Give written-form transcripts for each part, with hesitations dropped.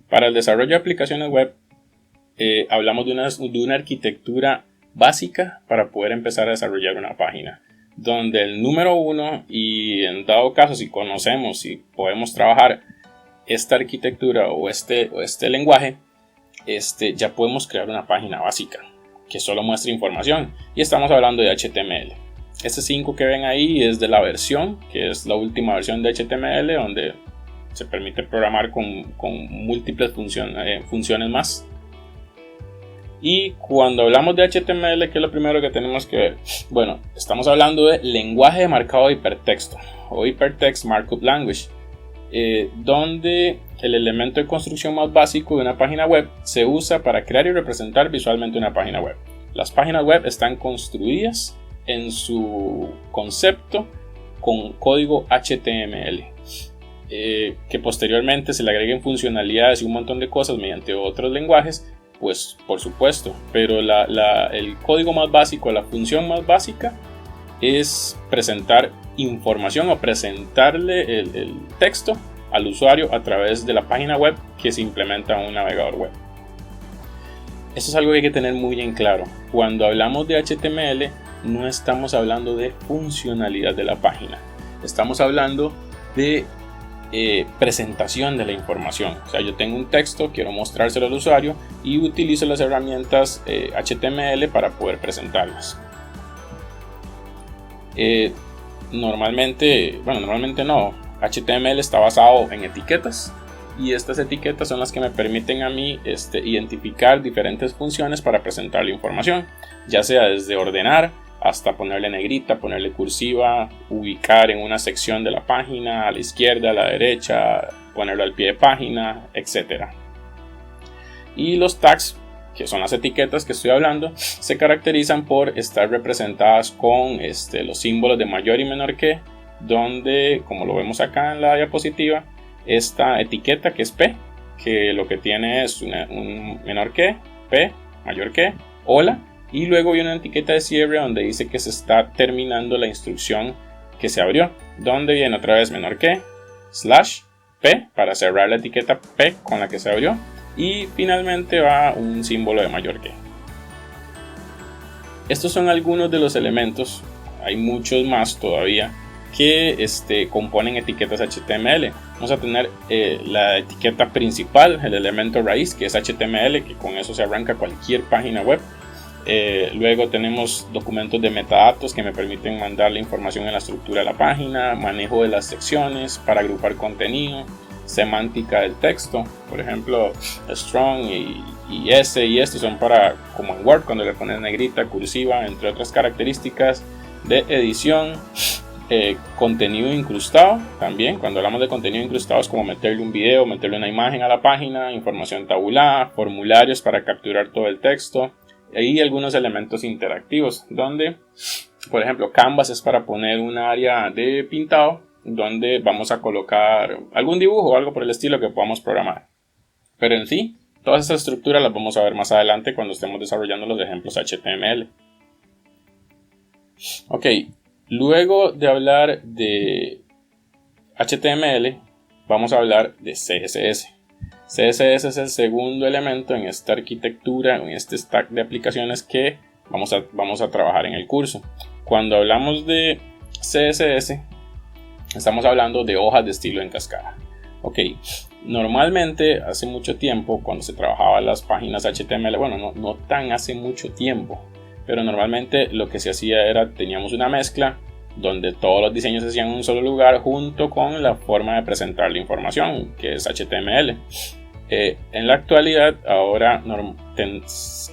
Para el desarrollo de aplicaciones web, hablamos de una arquitectura básica para poder empezar a desarrollar una página, donde el número uno, y en dado caso si conocemos y podemos trabajar esta arquitectura o este lenguaje, ya podemos crear una página básica que solo muestre información, y estamos hablando de HTML. Este 5 que ven ahí es de la versión, que es la última versión de HTML, donde se permite programar con múltiples funciones más. Y cuando hablamos de HTML, ¿qué es lo primero que tenemos que ver? Bueno, estamos hablando de lenguaje de marcado de hipertexto o Hypertext Markup Language, donde el elemento de construcción más básico de una página web se usa para crear y representar visualmente una página web. Las páginas web están construidas en su concepto con código HTML, que posteriormente se le agreguen funcionalidades y un montón de cosas mediante otros lenguajes, pues por supuesto, pero el código más básico, la función más básica es presentar información o presentarle el texto al usuario a través de la página web que se implementa en un navegador web. Esto es algo que hay que tener muy en claro. Cuando hablamos de HTML, no estamos hablando de funcionalidad de la página, estamos hablando de presentación de la información. O sea, yo tengo un texto, quiero mostrárselo al usuario y utilizo las herramientas HTML para poder presentarlas. Normalmente no, HTML está basado en etiquetas, y estas etiquetas son las que me permiten a mí identificar diferentes funciones para presentar la información, ya sea desde ordenar hasta ponerle negrita, ponerle cursiva, ubicar en una sección de la página, a la izquierda, a la derecha, ponerlo al pie de página, etc. Y los tags, que son las etiquetas que estoy hablando, se caracterizan por estar representadas con los símbolos de mayor y menor que, donde, como lo vemos acá en la diapositiva, esta etiqueta que es P, que lo que tiene es un menor que, P, mayor que, hola, y luego viene una etiqueta de cierre donde dice que se está terminando la instrucción que se abrió, donde viene otra vez menor que, slash, P, para cerrar la etiqueta P con la que se abrió, y finalmente va un símbolo de mayor que. Estos son algunos de los elementos, hay muchos más todavía, que componen etiquetas HTML. Vamos a tener la etiqueta principal, el elemento raíz, que es HTML, que con eso se arranca cualquier página web. Luego tenemos documentos de metadatos que me permiten mandar la información en la estructura de la página, manejo de las secciones para agrupar contenido, semántica del texto, por ejemplo strong y S y esto son para, como en Word, cuando le pones negrita, cursiva, entre otras características de edición. Contenido incrustado también, cuando hablamos de contenido incrustado es como meterle un video, meterle una imagen a la página, información tabulada, formularios para capturar todo el texto y algunos elementos interactivos, donde por ejemplo Canvas es para poner un área de pintado donde vamos a colocar algún dibujo o algo por el estilo que podamos programar, pero en sí todas estas estructuras las vamos a ver más adelante cuando estemos desarrollando los ejemplos HTML. Ok, luego de hablar de HTML, vamos a hablar de CSS. CSS es el segundo elemento en esta arquitectura, en este stack de aplicaciones que vamos a trabajar en el curso. Cuando hablamos de CSS, estamos hablando de hojas de estilo en cascada. Ok, normalmente hace mucho tiempo, cuando se trabajaba las páginas HTML, bueno, no tan hace mucho tiempo, pero normalmente lo que se hacía era, teníamos una mezcla donde todos los diseños se hacían en un solo lugar junto con la forma de presentar la información, que es HTML. En la actualidad ahora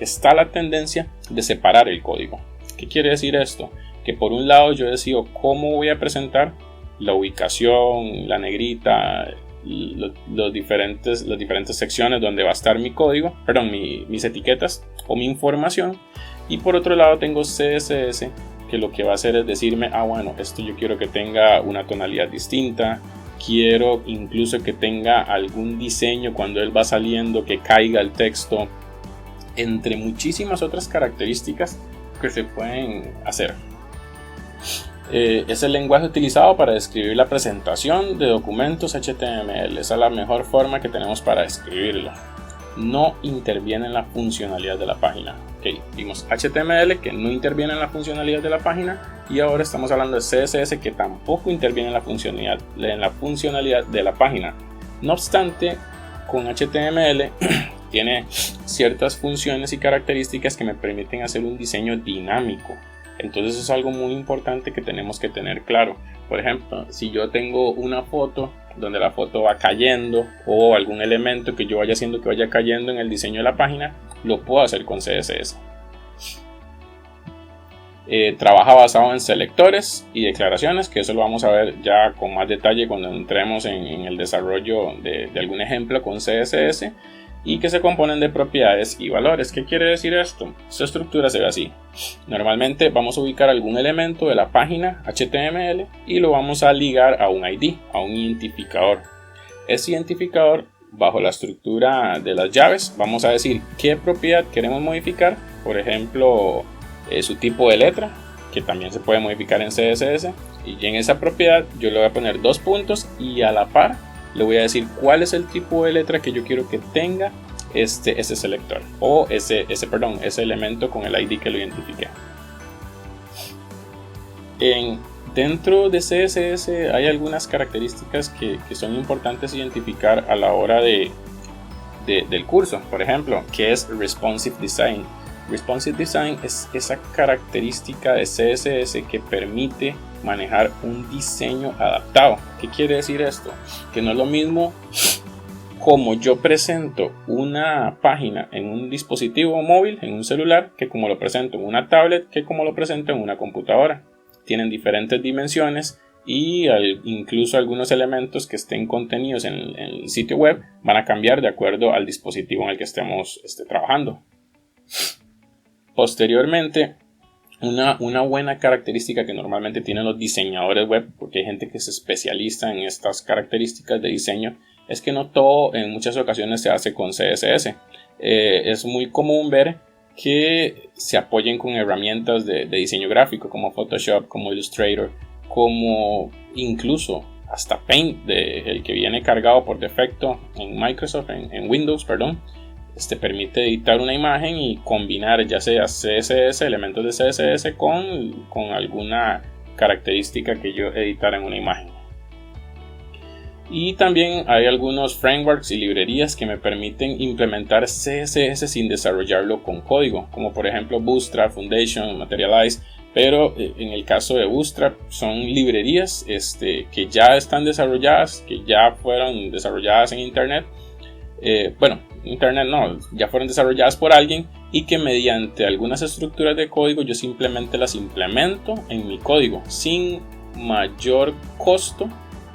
está la tendencia de separar el código. ¿Qué quiere decir esto? Que por un lado yo decido cómo voy a presentar la ubicación, la negrita, las diferentes secciones donde va a estar mi código, mis etiquetas o mi información, y por otro lado tengo CSS, que lo que va a hacer es decirme, bueno, esto yo quiero que tenga una tonalidad distinta, quiero incluso que tenga algún diseño cuando él va saliendo, que caiga el texto, entre muchísimas otras características que se pueden hacer. es el lenguaje utilizado para describir la presentación de documentos HTML. Esa es la mejor forma que tenemos para escribirlo. No interviene en la funcionalidad de la página. Ok, vimos HTML que no interviene en la funcionalidad de la página, y ahora estamos hablando de CSS que tampoco interviene en la funcionalidad de la página. No obstante, con HTML tiene ciertas funciones y características que me permiten hacer un diseño dinámico. Entonces eso es algo muy importante que tenemos que tener claro. Por ejemplo, si yo tengo una foto donde la foto va cayendo, o algún elemento que yo vaya haciendo que vaya cayendo en el diseño de la página, lo puedo hacer con CSS. Trabaja basado en selectores y declaraciones, que eso lo vamos a ver ya con más detalle cuando entremos en el desarrollo de algún ejemplo con CSS, y que se componen de propiedades y valores. ¿Qué quiere decir esto? Su estructura se ve así. Normalmente vamos a ubicar algún elemento de la página HTML y lo vamos a ligar a un ID, a un identificador. Ese identificador, bajo la estructura de las llaves, vamos a decir qué propiedad queremos modificar. Por ejemplo, su tipo de letra, que también se puede modificar en CSS, y en esa propiedad yo le voy a poner 2 puntos, y a la par le voy a decir cuál es el tipo de letra que yo quiero que tenga ese selector, o ese elemento con el ID que lo identifique. Dentro de CSS hay algunas características que son importantes identificar a la hora del curso. Por ejemplo, ¿qué es Responsive Design? Responsive Design es esa característica de CSS que permite manejar un diseño adaptado. ¿Qué quiere decir esto? Que no es lo mismo como yo presento una página en un dispositivo móvil, en un celular, que como lo presento en una tablet, que como lo presento en una computadora. Tienen diferentes dimensiones, y incluso algunos elementos que estén contenidos en el sitio web van a cambiar de acuerdo al dispositivo en el que estemos trabajando. Posteriormente, una buena característica que normalmente tienen los diseñadores web, porque hay gente que se especializa en estas características de diseño, es que no todo en muchas ocasiones se hace con CSS. Es muy común ver que se apoyen con herramientas de diseño gráfico como Photoshop, como Illustrator, como incluso hasta Paint, el que viene cargado por defecto en Microsoft, en Windows, perdón. Permite editar una imagen y combinar ya sea CSS, elementos de CSS con alguna característica que yo editara en una imagen. Y también hay algunos frameworks y librerías que me permiten implementar CSS sin desarrollarlo con código, como por ejemplo Bootstrap, Foundation, Materialize. Pero en el caso de Bootstrap son librerías que ya están desarrolladas, que ya fueron desarrolladas en Internet. Internet no, ya fueron desarrolladas por alguien, y que mediante algunas estructuras de código yo simplemente las implemento en mi código sin mayor costo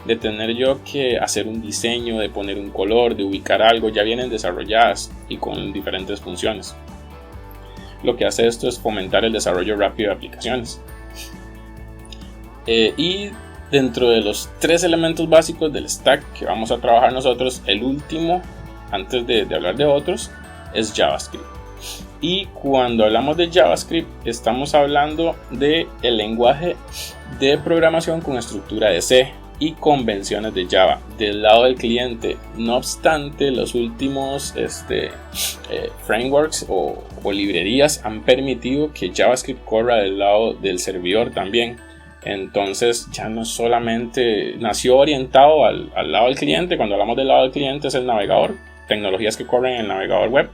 de tener yo que hacer un diseño, de poner un color, de ubicar algo. Ya vienen desarrolladas y con diferentes funciones. Lo que hace esto es fomentar el desarrollo rápido de aplicaciones. Y dentro de los 3 elementos básicos del stack que vamos a trabajar nosotros, el último, antes de hablar de otros, es JavaScript. Y cuando hablamos de JavaScript, estamos hablando del lenguaje de programación con estructura de C y convenciones de Java del lado del cliente. No obstante, los últimos frameworks o librerías han permitido que JavaScript corra del lado del servidor también. Entonces ya no solamente nació orientado al lado del cliente. Cuando hablamos del lado del cliente es el navegador, tecnologías que corren en el navegador web,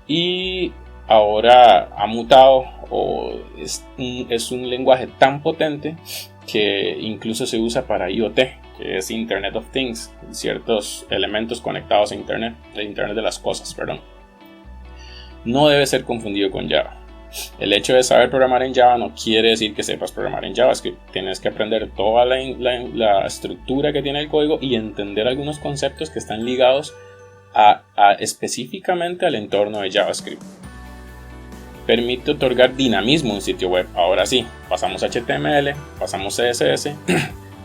y ahora ha mutado, o es un lenguaje tan potente que incluso se usa para IoT, que es Internet of Things, ciertos elementos conectados a Internet de las cosas, perdón. No debe ser confundido con Java. El hecho de saber programar en Java no quiere decir que sepas programar en JavaScript. Tienes que aprender toda la estructura que tiene el código y entender algunos conceptos que están ligados específicamente al entorno de JavaScript. Permite otorgar dinamismo a un sitio web. Ahora sí, pasamos a HTML, pasamos a CSS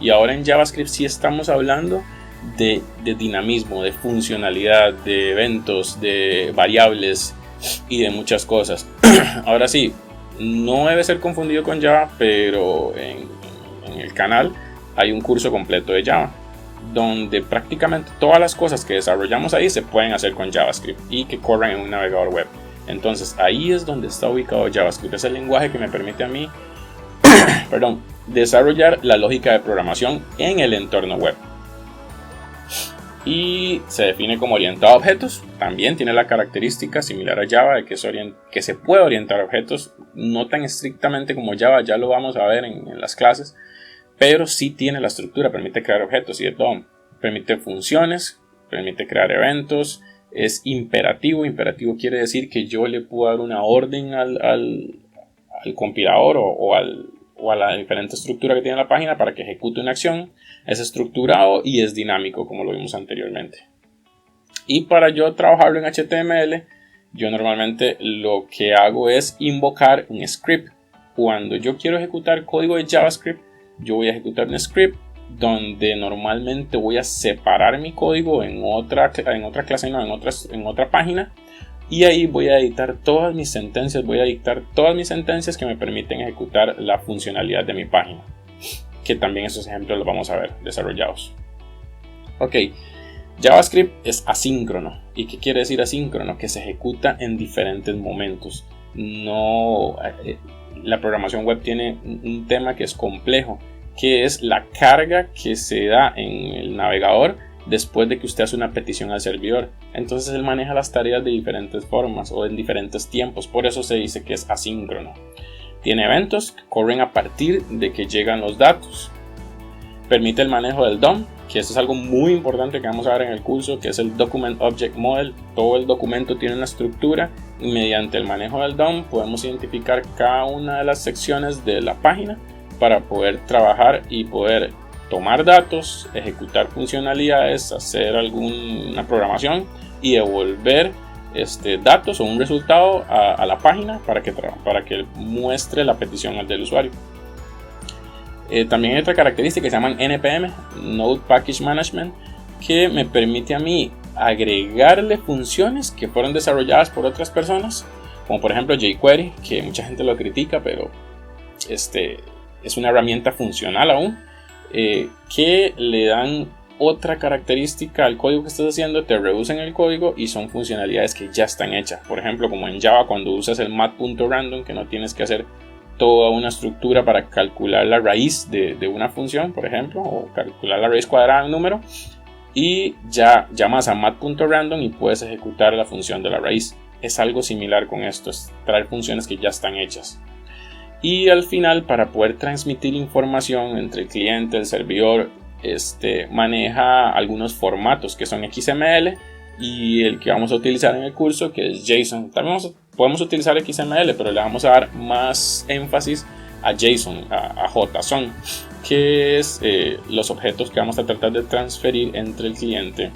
y ahora en JavaScript sí estamos hablando de dinamismo, de funcionalidad, de eventos, de variables y de muchas cosas. Ahora sí, no debe ser confundido con Java, pero en en el canal hay un curso completo de Java, donde prácticamente todas las cosas que desarrollamos ahí se pueden hacer con JavaScript y que corran en un navegador web. Entonces ahí es donde está ubicado JavaScript. Es el lenguaje que me permite a mí desarrollar la lógica de programación en el entorno web. Y se define como orientado a objetos. También tiene la característica similar a Java de que se puede orientar a objetos, no tan estrictamente como Java, ya lo vamos a ver en las clases, pero sí tiene la estructura, permite crear objetos y de todo. Permite funciones, permite crear eventos, es imperativo. Imperativo quiere decir que yo le puedo dar una orden al compilador o a la diferente estructura que tiene la página para que ejecute una acción. Es estructurado y es dinámico, como lo vimos anteriormente. Y para yo trabajarlo en HTML, yo normalmente lo que hago es invocar un script. Cuando yo quiero ejecutar código de JavaScript, yo voy a ejecutar un script donde normalmente voy a separar mi código en otra clase, no, en otra página, y ahí voy a editar todas mis sentencias, que me permiten ejecutar la funcionalidad de mi página, que también esos ejemplos los vamos a ver desarrollados. Ok, JavaScript es asíncrono. ¿Y qué quiere decir asíncrono? Que se ejecuta en diferentes momentos. La programación web tiene un tema que es complejo, que es la carga que se da en el navegador después de que usted hace una petición al servidor. Entonces él maneja las tareas de diferentes formas o en diferentes tiempos, por eso se dice que es asíncrono. Tiene eventos que corren a partir de que llegan los datos. Permite el manejo del DOM, que eso es algo muy importante que vamos a ver en el curso, que es el Document Object Model. Todo el documento tiene una estructura y mediante el manejo del DOM podemos identificar cada una de las secciones de la página para poder trabajar y poder tomar datos, ejecutar funcionalidades, hacer alguna programación y devolver datos o un resultado a la página para que muestre la petición del usuario. También hay otra característica que se llaman NPM, Node Package Management, que me permite a mí agregarle funciones que fueron desarrolladas por otras personas, como por ejemplo jQuery, que mucha gente lo critica, pero es una herramienta funcional aún, que le dan otra característica al código que estás haciendo, te reducen el código y son funcionalidades que ya están hechas. Por ejemplo, como en Java, cuando usas el mat.random, que no tienes que hacer toda una estructura para calcular la raíz de una función, por ejemplo, o calcular la raíz cuadrada de un número, y ya llamas a mat.random y puedes ejecutar la función de la raíz. Es algo similar con esto, es traer funciones que ya están hechas. Y al final, para poder transmitir información entre el cliente y el servidor, maneja algunos formatos que son XML y el que vamos a utilizar en el curso, que es JSON. También podemos utilizar XML, pero le vamos a dar más énfasis a JSON, a JSON, que es los objetos que vamos a tratar de transferir entre el cliente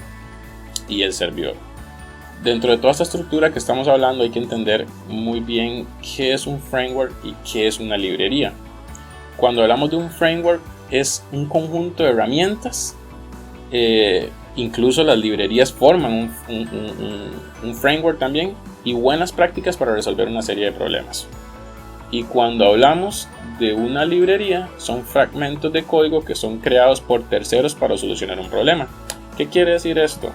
y el servidor. Dentro de toda esta estructura que estamos hablando hay que entender muy bien qué es un framework y qué es una librería. Cuando hablamos de un framework es un conjunto de herramientas, incluso las librerías forman un framework también, y buenas prácticas para resolver una serie de problemas. Y cuando hablamos de una librería son fragmentos de código que son creados por terceros para solucionar un problema. ¿Qué quiere decir esto?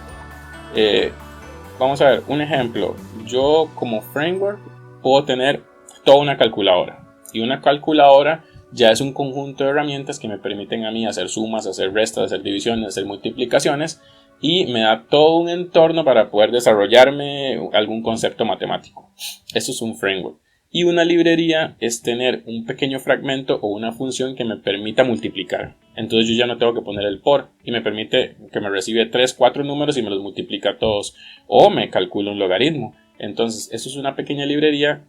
Vamos a ver un ejemplo. Yo como framework puedo tener toda una calculadora, y una calculadora ya es un conjunto de herramientas que me permiten a mí hacer sumas, hacer restas, hacer divisiones, hacer multiplicaciones, y me da todo un entorno para poder desarrollarme algún concepto matemático. Eso es un framework. Y una librería es tener un pequeño fragmento o una función que me permita multiplicar. Entonces yo ya no tengo que poner el por y me permite que me recibe 3, 4 números y me los multiplica todos, o me calcula un logaritmo. Entonces eso es una pequeña librería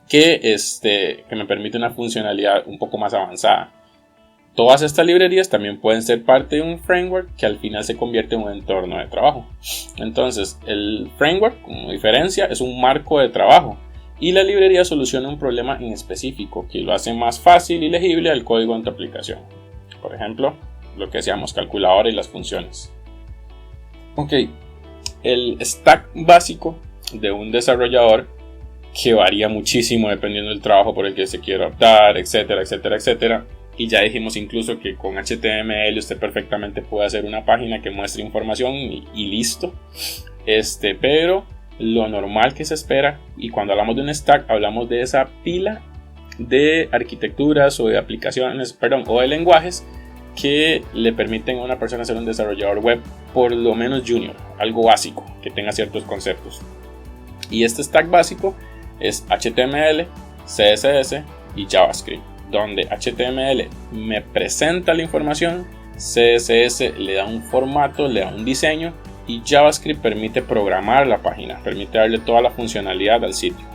que me permite una funcionalidad un poco más avanzada. Todas estas librerías también pueden ser parte de un framework que al final se convierte en un entorno de trabajo. Entonces el framework, como diferencia, es un marco de trabajo, y la librería soluciona un problema en específico que lo hace más fácil y legible al código en tu aplicación. Por ejemplo, lo que decíamos, calculadora y las funciones. Ok, el stack básico de un desarrollador, que varía muchísimo dependiendo del trabajo por el que se quiera optar, etcétera, etcétera, etcétera, Y ya dijimos incluso que con HTML usted perfectamente puede hacer una página que muestre información y listo. Pero lo normal que se espera, y cuando hablamos de un stack hablamos de esa pila de arquitecturas o de aplicaciones, o de lenguajes que le permiten a una persona ser un desarrollador web por lo menos junior, algo básico, que tenga ciertos conceptos. Y este stack básico es HTML, CSS y JavaScript, donde HTML me presenta la información, CSS le da un formato, le da un diseño, y JavaScript permite programar la página, permite darle toda la funcionalidad al sitio.